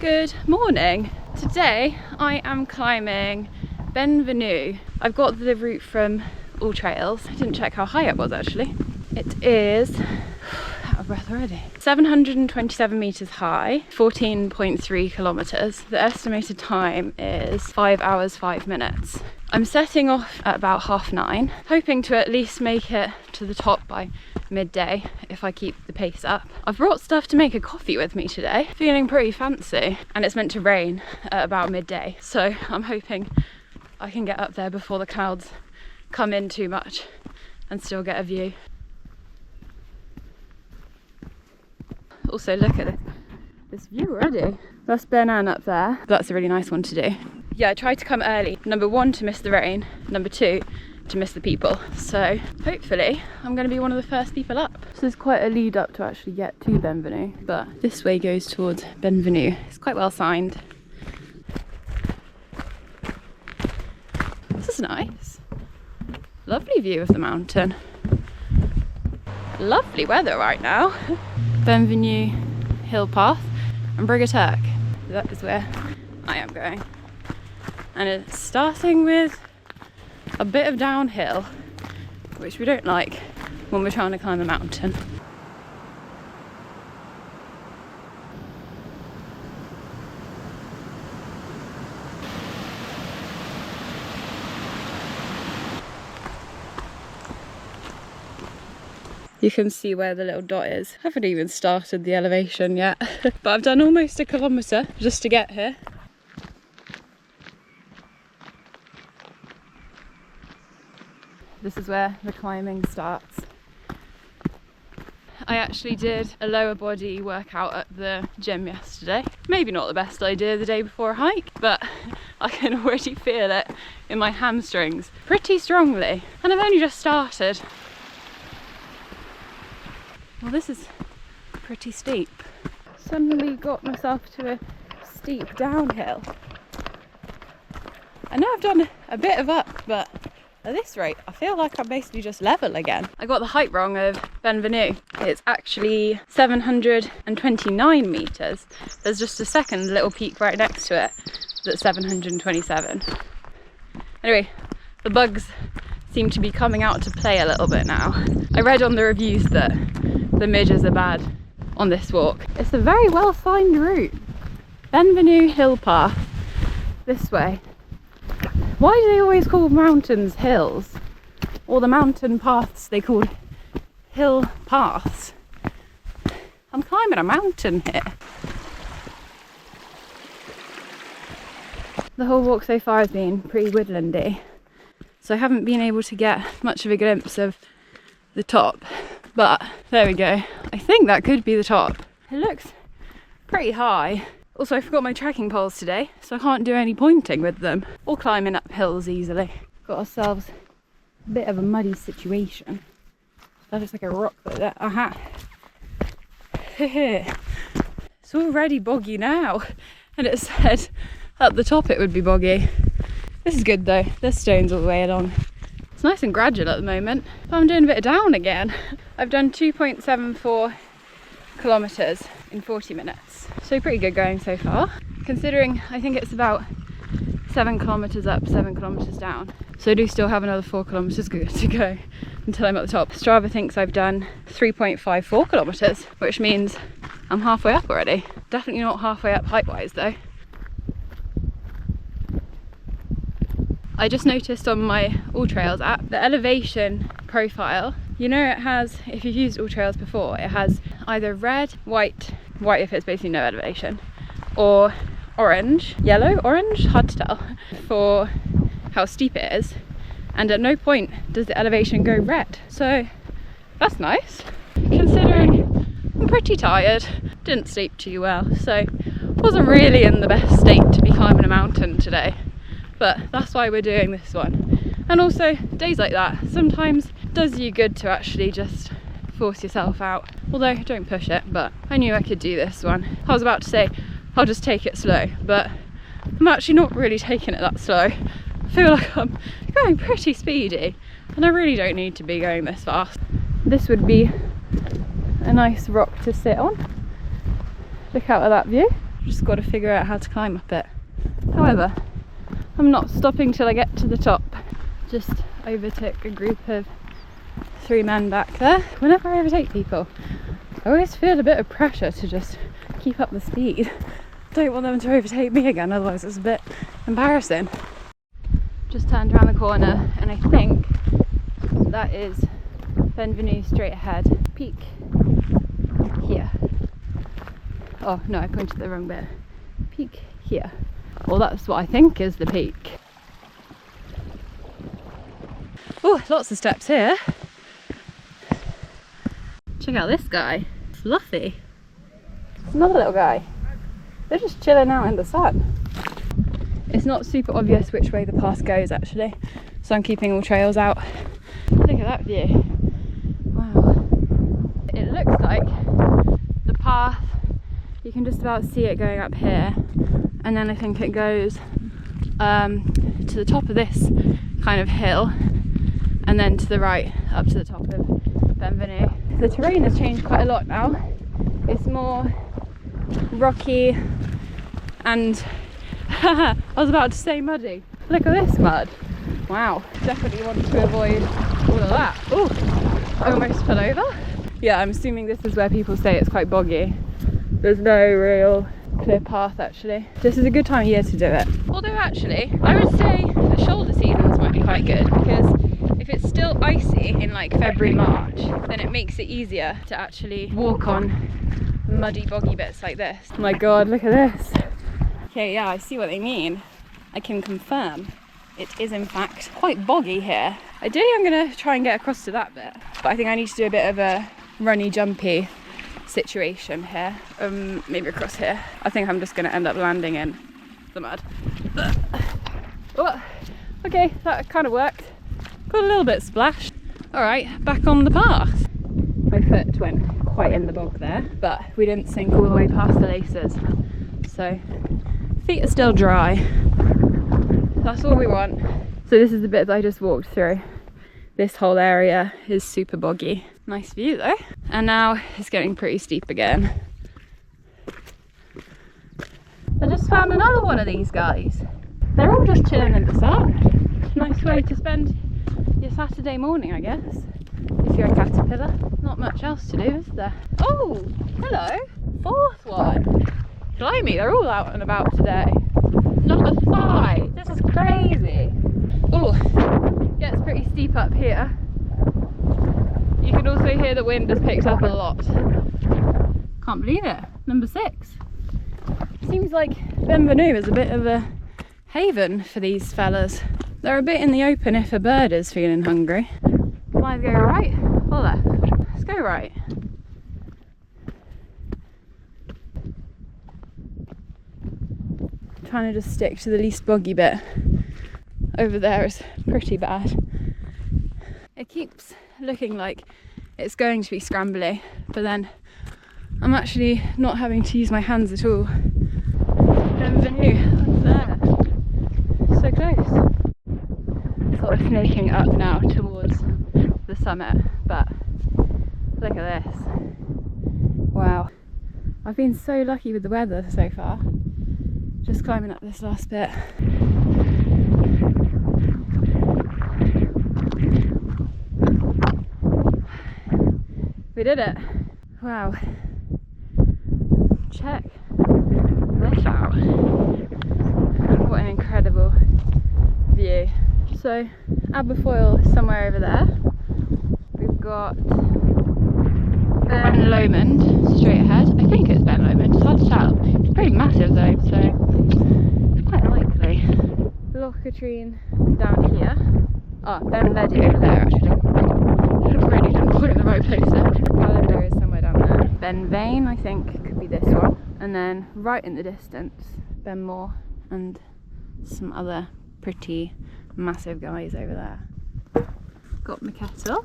Good morning. Today I am climbing Benvenue. I've got the route from All Trails. I didn't check how high it was actually. It is, out of breath already, 727 meters high, 14.3 kilometers. The estimated time is 5 hours 5 minutes. I'm setting off at about 9:30, hoping to at least make it to the top by midday if I keep the pace up. I've brought stuff to make a coffee with me today, feeling pretty fancy, and it's meant to rain at about midday, so I'm hoping I can get up there before the clouds come in too much and still get a view. Also, look at this view already. That's Benin up there. That's a really nice one to do. Yeah, I tried to come early. Number one, to miss the rain. Number two, to miss the people. So hopefully I'm going to be one of the first people up. So there's quite a lead up to actually get to Benvenue, but this way goes towards Benvenue. It's quite well signed. This is nice. Lovely view of the mountain. Lovely weather right now. Benvenue hill path and Brigaturk. That is where I am going. And it's starting with a bit of downhill, which we don't like when we're trying to climb a mountain. You can see where the little dot is. I haven't even started the elevation yet, but I've done almost a kilometre just to get here. This is where the climbing starts. I actually did a lower body workout at the gym yesterday. Maybe not the best idea the day before a hike, but I can already feel it in my hamstrings pretty strongly. And I've only just started. Well, this is pretty steep. Suddenly got myself to a steep downhill. I know I've done a bit of up, but at this rate, I feel like I'm basically just level again. I got the height wrong of Benvenue. It's actually 729 meters. There's just a second little peak right next to it that's 727. Anyway, the bugs seem to be coming out to play a little bit now. I read on the reviews that the midges are bad on this walk. It's a very well signed route. Benvenue hill path, this way. Why do they always call mountains hills? Or the mountain paths they call hill paths? I'm climbing a mountain here. The whole walk so far has been pretty woodlandy, so I haven't been able to get much of a glimpse of the top, but there we go. I think that could be the top. It looks pretty high. Also, I forgot my trekking poles today, so I can't do any pointing with them or climbing up hills easily. Got ourselves a bit of a muddy situation. That looks like a rock like that. Aha! It's already boggy now, and it said at the top it would be boggy. This is good though, there's stones all the way along. It's nice and gradual at the moment, but I'm doing a bit of down again. I've done 2.74 kilometers in 40 minutes, so pretty good going so far, considering I think it's about 7 kilometers up, 7 kilometers down, so I do still have another 4 kilometers to go until I'm at the top. Strava thinks I've done 3.54 kilometers, which means I'm halfway up already. Definitely not halfway up height wise though. I just noticed on my All Trails app, the elevation profile, you know, it has, if you've used All Trails before, it has either red, white if it's basically no elevation, or orange, yellow, orange, hard to tell, for how steep it is, and at no point does the elevation go red. So that's nice, considering I'm pretty tired, didn't sleep too well, so wasn't really in the best state to be climbing a mountain today. But that's why we're doing this one. And also, days like that sometimes does you good to actually just force yourself out. Although, don't push it, but I knew I could do this one. I was about to say, I'll just take it slow, but I'm actually not really taking it that slow. I feel like I'm going pretty speedy, and I really don't need to be going this fast. This would be a nice rock to sit on. Look out at that view. Just got to figure out how to climb up it. However, I'm not stopping till I get to the top. Just overtook a group of 3 men back there. Whenever I overtake people, I always feel a bit of pressure to just keep up the speed. Don't want them to overtake me again, otherwise it's a bit embarrassing. Just turned around the corner and I think that is Benvenue straight ahead. Peak here. Oh no, I pointed the wrong bit. Peak here. Well, that's what I think is the peak. Oh, lots of steps here. Check out this guy. Fluffy. Another little guy. They're just chilling out in the sun. It's not super obvious which way the path goes actually, so I'm keeping all trails out. Look at that view. Wow. It looks like the path, you can just about see it going up here, and then I think it goes to the top of this kind of hill, and then to the right up to the top of Benvenue. The terrain has changed quite a lot now. It's more rocky and I was about to say muddy. Look at this mud. Wow, definitely want to avoid all of that. Oh, I almost fell over. Yeah, I'm assuming this is where people say it's quite boggy. There's no real clear path actually. This is a good time of year to do it. Although actually, I would say the shoulder seasons might be quite good, because if it's still icy in like February, March, then it makes it easier to actually walk on muddy, boggy bits like this. Oh my god, look at this. Okay, yeah, I see what they mean. I can confirm it is in fact quite boggy here. Ideally I'm going to try and get across to that bit, but I think I need to do a bit of a runny, jumpy situation here. Maybe across here. I think I'm just going to end up landing in the mud. Oh, okay, that kind of worked. Got a little bit splashed. Alright, back on the path. My foot went quite in the bog there, but we didn't sink all the way past the laces, so feet are still dry. That's all we want. So this is the bit that I just walked through. This whole area is super boggy. Nice view though. And now it's getting pretty steep again. I just found another one of these guys. They're all just chilling in the sun. Nice way to spend your Saturday morning, I guess. If you're a caterpillar. Not much else to do, is there? Oh, hello. 4th one. Blimey, they're all out and about today. Number 5. This is crazy. Oh, gets pretty steep up here. You can also hear the wind has picked up a lot. Can't believe it. Number 6. Seems like Benvenue is a bit of a haven for these fellas. They're a bit in the open if a bird is feeling hungry. Can I go right or left? Let's go right. Trying to just stick to the least boggy bit. Over there is pretty bad. It keeps looking like it's going to be scrambly, but then I'm actually not having to use my hands at all. Benvenue, up there. So close. Sort of snaking up now towards the summit, but look at this. Wow. I've been so lucky with the weather so far. Just climbing up this last bit. We did it. Wow. Check this out. What an incredible view. So Aberfoyle is somewhere over there. We've got Ben Lomond straight ahead. I think it's Ben Lomond, it's hard to tell. It's pretty massive though, so it's quite likely. Loch Katrine down here. Oh, Ben Ledy over there actually. Really didn't put it in the right place there. Calendar is somewhere down there. Ben Vane, I think, could be this one. And then right in the distance, Ben Moore and some other pretty massive guys over there. Got my kettle.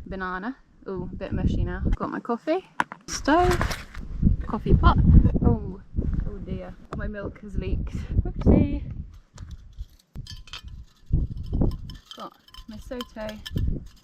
Banana. Oh, a bit mushy now. Got my coffee. Stove. Coffee pot. Oh dear. My milk has leaked. Whoopsie. Got my Soto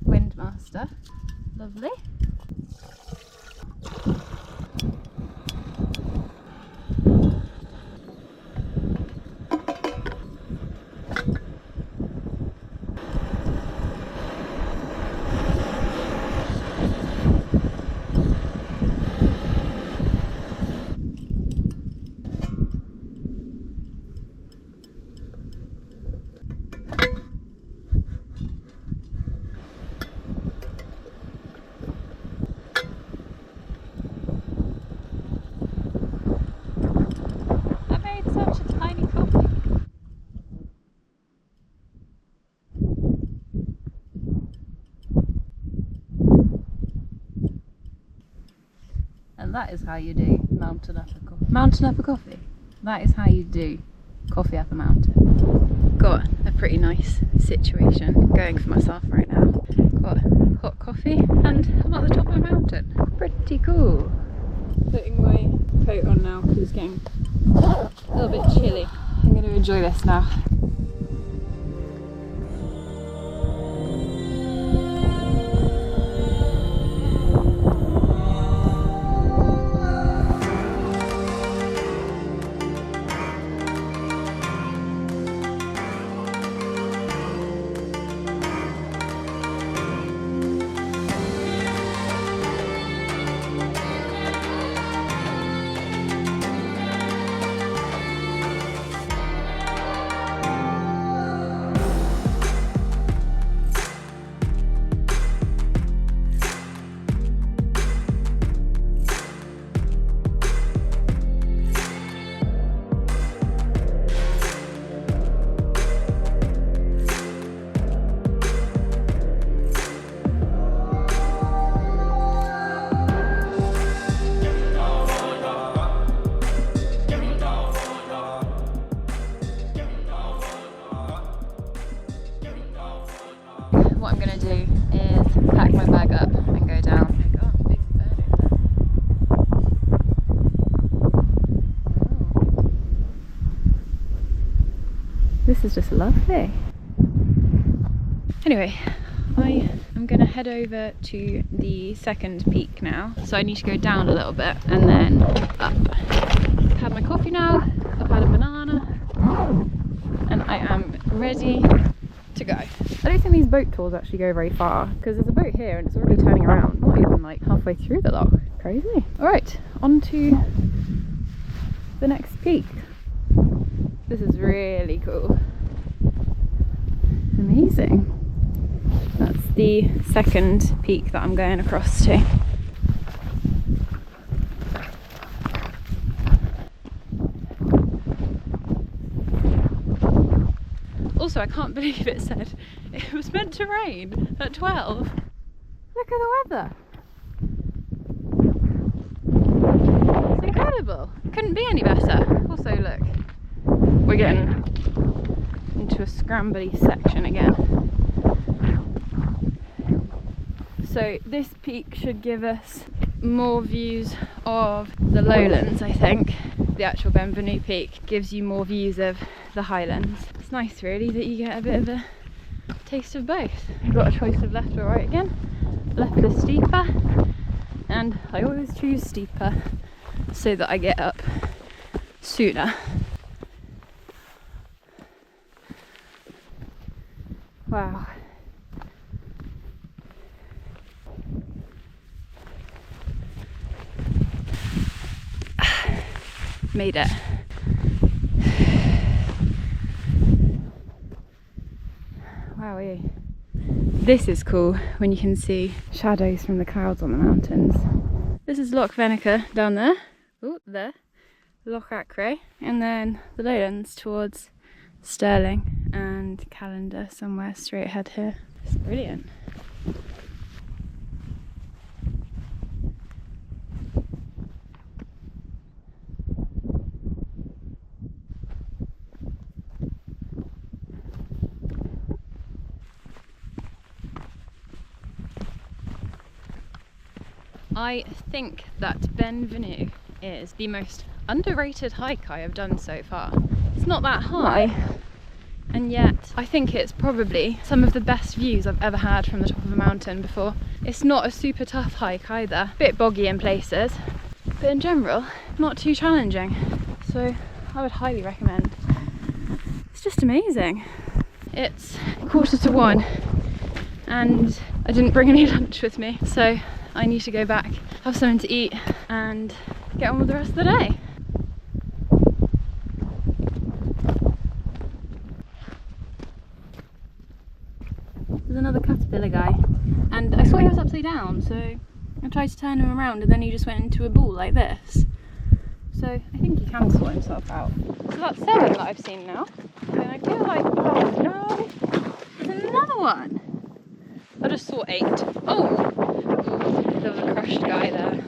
Windmaster. Lovely. that is how you do mountain upper coffee. Mountain upper coffee. That is how you do coffee up a mountain. Got a pretty nice situation going for myself right now. Got hot coffee and I'm at the top of a mountain. Pretty cool. Putting my coat on now because it's getting a little bit chilly. I'm going to enjoy this now. What I'm going to do is pack my bag up and go down. Oh, big bird over there. Oh. This is just lovely. Anyway, I am going to head over to the second peak now. So I need to go down a little bit and then up. I've had my coffee now, I've had a banana, and I am ready to go. I don't think these boat tours actually go very far because there's a boat here and it's already turning around, not even like halfway through the loch. Crazy. Alright, on to the next peak. This is really cool. Amazing. That's the second peak that I'm going across to. Also, I can't believe it said it was meant to rain at 12. Look at the weather. It's incredible. Couldn't be any better. Also, look, we're getting into a scrambly section again. So this peak should give us more views of the lowlands, I think. The actual Benvenue peak gives you more views of the highlands. It's nice really that you get a bit of a taste of both. You've got a choice of left or right again. Left is steeper, and I always choose steeper so that I get up sooner. Wow. Made it. Wowee. This is cool when you can see shadows from the clouds on the mountains. This is Loch Venacha down there. Oh, there. Loch Acre. And then the lowlands towards Stirling and Callander somewhere straight ahead here. It's brilliant. I think that Benvenue is the most underrated hike I have done so far. It's not that high, and yet I think it's probably some of the best views I've ever had from the top of a mountain before. It's not a super tough hike either, a bit boggy in places, but in general not too challenging, so I would highly recommend. It's just amazing. It's 1:45 and I didn't bring any lunch with me, so I need to go back, have something to eat and get on with the rest of the day. There's another caterpillar guy, and I saw he was upside down, so I tried to turn him around and then he just went into a ball like this. So I think he can sort himself out. So that's 7 that I've seen now, and I feel like, oh no, there's another one. I just saw 8. Oh, there was a crushed guy there.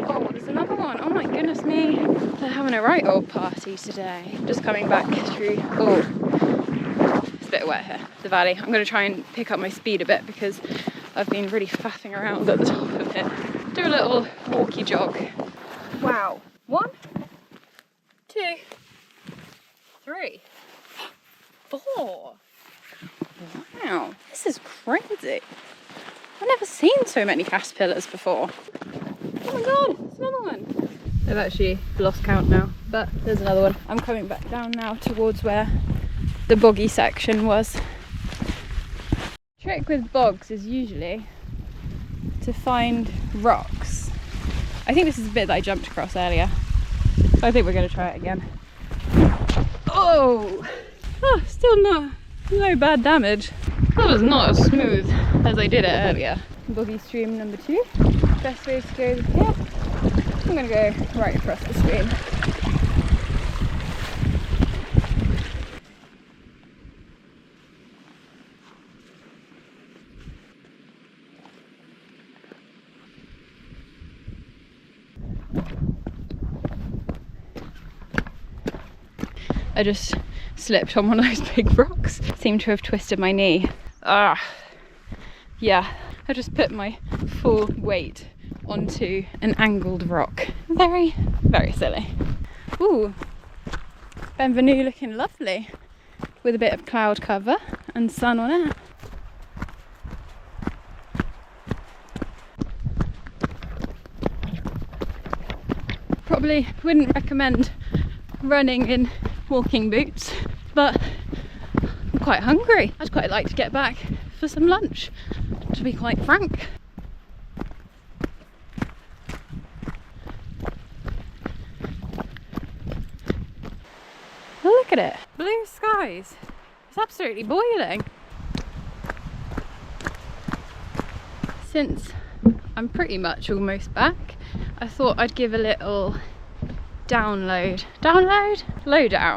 Oh, there's another one. Oh my goodness me. They're having a right old party today. Just coming back through, oh, it's a bit wet here, the valley. I'm going to try and pick up my speed a bit because I've been really faffing around at the top of it. Do a little walkie jog. Wow. 1, 2, 3, 4. Wow, this is crazy. I've never seen so many caterpillars before. Oh my god, there's another one. I've actually lost count now, but there's another one. I'm coming back down now towards where the boggy section was. Trick with bogs is usually to find rocks. I think this is a bit that I jumped across earlier, so I think we're going to try it again. Oh, still no bad damage. That was not as smooth as I did it earlier. Boggy stream number 2. Best way to go is here. I'm going to go right across the stream. I just slipped on one of those big rocks. Seemed to have twisted my knee. Yeah, I just put my full weight onto an angled rock. Very, very silly. Ooh, Benvenue looking lovely with a bit of cloud cover and sun on it. Probably wouldn't recommend running in walking boots, but I'm quite hungry. I'd quite like to get back for some lunch, to be quite frank. Look at it, blue skies. It's absolutely boiling. Since I'm pretty much almost back, I thought I'd give a little lowdown, little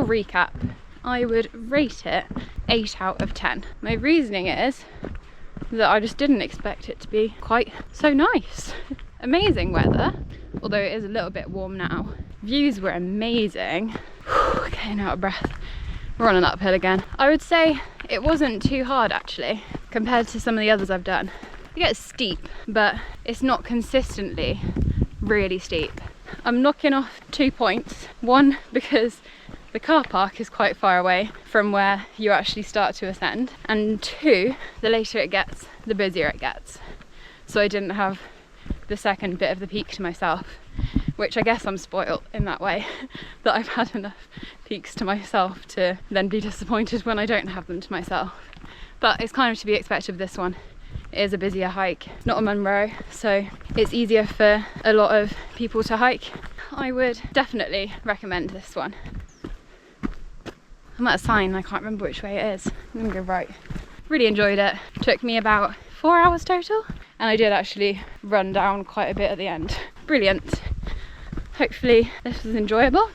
recap. I would rate it 8 out of 10. My reasoning is that I just didn't expect it to be quite so nice. Amazing weather, although it is a little bit warm now. Views were amazing. Getting out of breath. We're on an uphill again. I would say it wasn't too hard actually, compared to some of the others I've done. It gets steep, but it's not consistently really steep. I'm knocking off 2 points. 1, because the car park is quite far away from where you actually start to ascend, and 2, the later it gets, the busier it gets. So I didn't have the second bit of the peak to myself, which I guess I'm spoilt in that way, that I've had enough peaks to myself to then be disappointed when I don't have them to myself. But it's kind of to be expected with this one. It is a busier hike, not a Munro, so it's easier for a lot of people to hike. I would definitely recommend this one. I'm at a sign, I can't remember which way it is. I'm gonna go right. Really enjoyed it. Took me about 4 hours total, and I did actually run down quite a bit at the end. Brilliant. Hopefully this was enjoyable.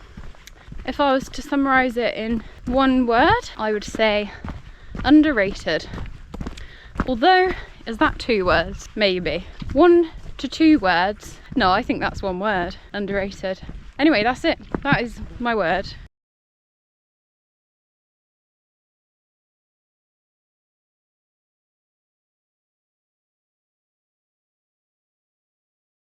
If I was to summarise it in one word, I would say underrated. Although, is that 2 words? Maybe. 1 to 2 words. No, I think that's 1 word. Underrated. Anyway, that's it. That is my word.